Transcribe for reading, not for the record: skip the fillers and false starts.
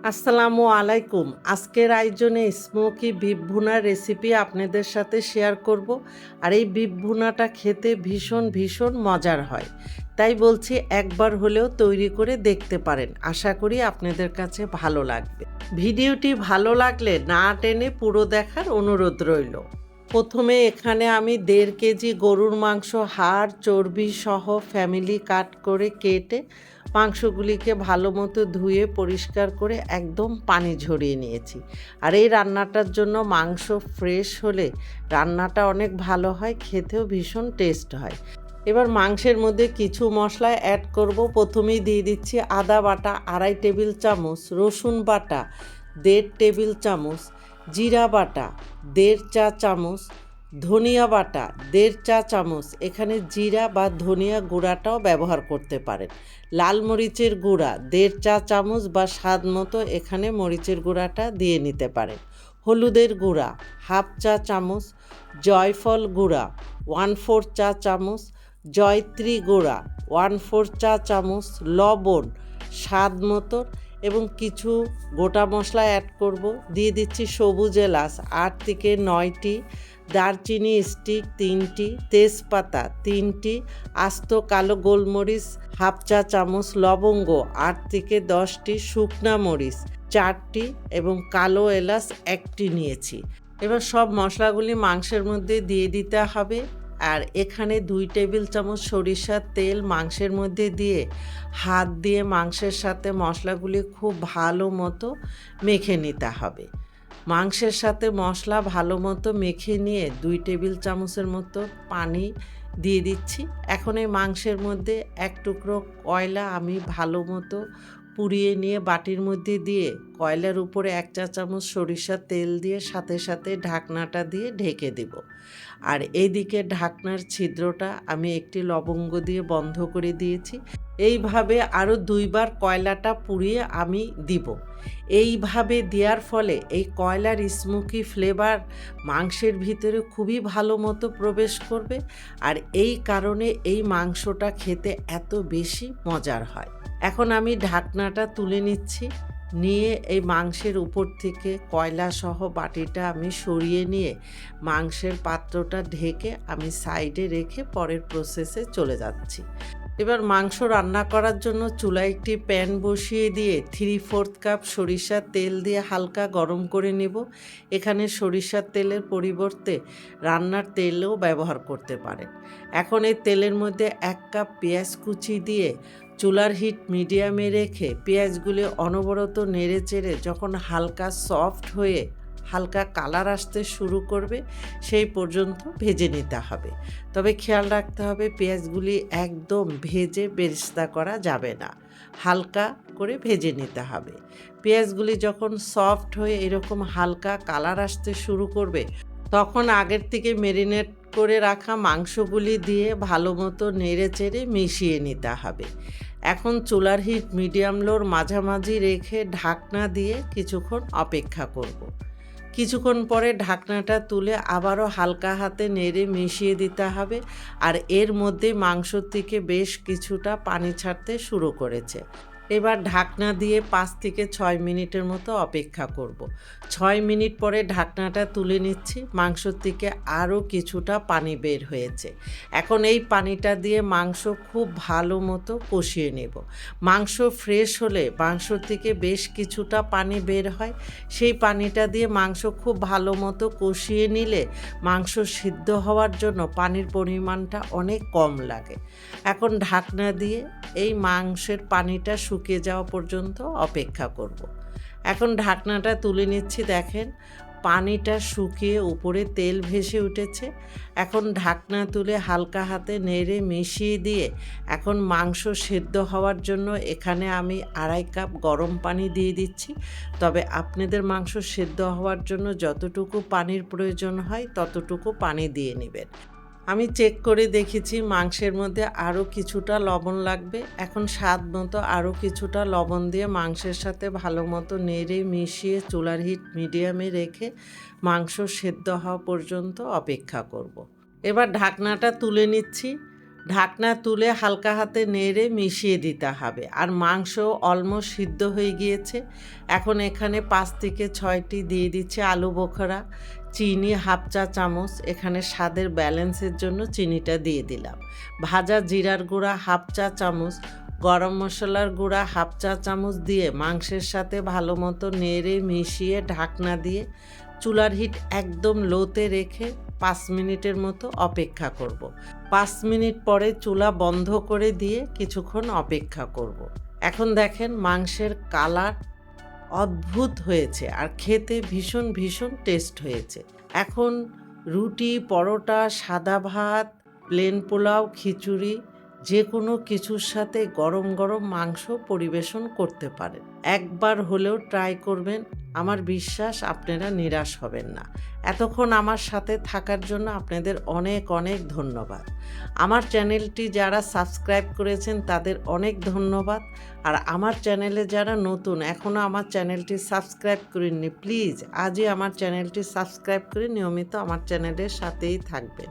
আসসালামু আলাইকুম। আজকের আয়োজনে স্মোকি বিফ ভুনার রেসিপি আপনাদের সাথে শেয়ার করব। আর এই বিফ ভুনাটা খেতে ভীষণ ভীষণ মজার হয়। তাই বলছি একবার হলেও তৈরি করে দেখতে পারেন। আশা করি আপনাদের কাছে ভালো লাগবে। ভিডিওটি ভালো লাগলে না টেনে পুরো দেখার অনুরোধ রইল। প্রথমে এখানে আমি 1.5 কেজি গরুর মাংস হাড় চর্বি সহ ফ্যামিলি কাট করে কেটে মাংসগুলিকে ভালো মতো ধুয়ে পরিষ্কার করে একদম পানি ঝরিয়ে নিয়েছি। আর এই রান্নাটার জন্য মাংস ফ্রেশ হলে রান্নাটা অনেক ভালো হয়, খেতেও ভীষণ টেস্ট হয়। এবার মাংসের মধ্যে কিছু মশলা অ্যাড করব। প্রথমেই দিয়ে দিচ্ছি আদা বাটা 2.5 টেবিল চামচ, রসুন বাটা 1.5 টেবিল চামচ, জিরা বাটা 1.5 চা চামচ, ধনিয়া বাটা 1.5 চা চামচ। এখানে জিরা বা ধনিয়া গুঁড়াটাও ব্যবহার করতে পারেন। লাল মরিচের গুঁড়া 1.5 চা চামচ বা স্বাদ মতো এখানে মরিচের গুঁড়াটা দিয়ে নিতে পারেন। হলুদের গুঁড়া 1/2 চা চামচ, জয়ফল গুঁড়া 1/4 চা চামচ, জয়ত্রী গুঁড়া 1/4 চা চামচ, লবণ স্বাদ মতো এবং কিছু গোটা মশলা অ্যাড করব। দিয়ে দিচ্ছি সবুজ এলাচ 8 থেকে 9টি, দারচিনি স্টিক 3টি, তেজপাতা 3টি, আস্ত কালো গোলমরিচ 1/2 চা চামচ, লবঙ্গ 8 থেকে 10টি, শুকনা মরিচ 4টি এবং কালো এলাচ 1টি নিয়েছি। এবার সব মশলাগুলি মাংসের মধ্যে দিয়ে দিতে হবে। আর এখানে 2 টেবিল চামচ সরিষার তেল মাংসের মধ্যে দিয়ে হাত দিয়ে মাংসের সাথে মশলাগুলি খুব ভালো মতো মেখে নিতে হবে। মাংসের সাথে মশলা ভালো মতো মেখে নিয়ে 2 টেবিল চামচের মতো পানি দিয়ে দিচ্ছি। এখন এই মাংসের মধ্যে এক টুকরো কয়লা আমি ভালো মতো পুড়িয়ে নিয়ে বাটির মধ্যে দিয়ে কয়লার উপরে 1 চা চামচ সরিষার তেল দিয়ে সাথে সাথে ঢাকনাটা দিয়ে ঢেকে দেব। আর এইদিকে ঢাকনার ছিদ্রটা আমি একটি লবঙ্গ দিয়ে বন্ধ করে দিয়েছি। এইভাবে আরও 2 বার কয়লাটা পুড়িয়ে আমি দিব। এইভাবে দেওয়ার ফলে এই কয়লার স্মোকি ফ্লেভার মাংসের ভিতরে খুবই ভালো মতো প্রবেশ করবে। আর এই কারণে এই মাংসটা খেতে এত বেশি মজার হয়। এখন আমি ঢাকনাটা তুলে নিচ্ছি। নিয়ে এই মাংসের উপর থেকে কয়লা সহ বাটিটা আমি সরিয়ে নিয়ে মাংসের পাত্রটা ঢেকে আমি সাইডে রেখে পরের প্রসেসে চলে যাচ্ছি। এবার মাংস রান্না করার জন্য চুলায় একটি প্যান বসিয়ে দিয়ে 3/4 কাপ সরিষার তেল দিয়ে হালকা গরম করে নেব। এখানে সরিষার তেলের পরিবর্তে রান্নার তেলও ব্যবহার করতে পারেন। এখন এই তেলের মধ্যে 1 কাপ পেঁয়াজ কুচি দিয়ে চুলার হিট মিডিয়ামে রেখে পেঁয়াজগুলি অনবরত নেড়ে চেড়ে যখন হালকা সফট হয়ে হালকা কালার আসতে শুরু করবে সেই পর্যন্ত ভেজে নিতে হবে। তবে খেয়াল রাখতে হবে পেঁয়াজগুলি একদম ভেজে বেরেস্তা করা যাবে না, হালকা করে ভেজে নিতে হবে। পেঁয়াজগুলি যখন সফট হয়ে এরকম হালকা কালার আসতে শুরু করবে তখন আগের থেকে ম্যারিনেট করে রাখা মাংসগুলি দিয়ে ভালো মতো নেড়ে চেড়ে মিশিয়ে নিতে হবে। এখন চুলার হিট মিডিয়াম লোর মাঝামাঝি রেখে ঢাকনা দিয়ে কিছুক্ষণ অপেক্ষা করব। কিছুক্ষণ পরে ঢাকনাটা তুলে আবারও হালকা হাতে নেড়ে মিশিয়ে দিতে হবে। আর এর মধ্যে মাংস থেকে বেশ কিছুটা পানি ছাড়তে শুরু করেছে। এবার ঢাকনা দিয়ে 5 থেকে 6 মিনিটের মতো অপেক্ষা করব। 6 মিনিট পরে ঢাকনাটা তুলে নিচ্ছি। মাংস থেকে আরও কিছুটা পানি বের হয়েছে। এখন এই পানিটা দিয়ে মাংস খুব ভালো মতো কষিয়ে নেব। মাংস ফ্রেশ হলে মাংস থেকে বেশ কিছুটা পানি বের হয়। সেই পানিটা দিয়ে মাংস খুব ভালো মতো কষিয়ে নিলে মাংস সিদ্ধ হওয়ার জন্য পানির পরিমাণটা অনেক কম লাগে। এখন ঢাকনা দিয়ে এই মাংসের পানিটা শুকিয়ে যাওয়া পর্যন্ত অপেক্ষা করব। এখন ঢাকনাটা তুলে নিচ্ছি। দেখেন পানিটা শুকিয়ে উপরে তেল ভেসে উঠেছে। এখন ঢাকনা তুলে হালকা হাতে নেড়ে মিশিয়ে দিয়ে এখন মাংস সেদ্ধ হওয়ার জন্য এখানে আমি 2.5 কাপ গরম পানি দিয়ে দিচ্ছি। তবে আপনাদের মাংস সেদ্ধ হওয়ার জন্য যতটুকু পানির প্রয়োজন হয় ততটুকু পানি দিয়ে নেবেন। আমি চেক করে দেখেছি মাংসের মধ্যে আরও কিছুটা লবণ লাগবে। এখন স্বাদ মতো আরও কিছুটা লবণ দিয়ে মাংসের সাথে ভালো মতো নেড়ে মিশিয়ে চুলার হিট মিডিয়ামে রেখে মাংস সেদ্ধ হওয়া পর্যন্ত অপেক্ষা করব। এবার ঢাকনাটা তুলে নিচ্ছি। ঢাকনা তুলে হালকা হাতে নেড়ে মিশিয়ে দিতে হবে। আর মাংস অলমোস্ট সিদ্ধ হয়ে গিয়েছে। এখন এখানে 5 থেকে 6টি দিয়ে দিচ্ছি আলু বোখরা, চিনি হাফ চা চামচ, এখানে স্বাদের ব্যালেন্সের জন্য চিনিটা দিয়ে দিলাম। ভাজা জিরার গুঁড়া হাফ চা চামচ, গরম মশলার গুঁড়া হাফ চা চামচ দিয়ে মাংসের সাথে ভালো মতো নেড়ে মিশিয়ে ঢাকনা দিয়ে চুলার হিট একদম লোতে রেখে 5 মিনিটের মতো অপেক্ষা করব। 5 মিনিট পরে চুলা বন্ধ করে দিয়ে কিছুক্ষণ অপেক্ষা করব। এখন দেখেন মাংসের কালার অদ্ভুত হয়েছে আর খেতে ভীষণ ভীষণ টেস্ট হয়েছে। এখন রুটি, পরোটা, সাদা ভাত, প্লেন পোলাও, খিচুড়ি যে কোনো কিছুর সাথে গরম গরম মাংস পরিবেশন করতে পারেন। একবার হলেও ট্রাই করবেন, আমার বিশ্বাস আপনারা নিরাশ হবেন না। এতক্ষণ আমার সাথে থাকার জন্য আপনাদের অনেক অনেক ধন্যবাদ। আমার চ্যানেলটি যারা সাবস্ক্রাইব করেছেন তাদের অনেক ধন্যবাদ। আর আমার চ্যানেলে যারা নতুন এখনও আমার চ্যানেলটি সাবস্ক্রাইব করেননি, প্লিজ আজই আমার চ্যানেলটি সাবস্ক্রাইব করে নিয়মিত আমার চ্যানেলের সাথেই থাকবেন।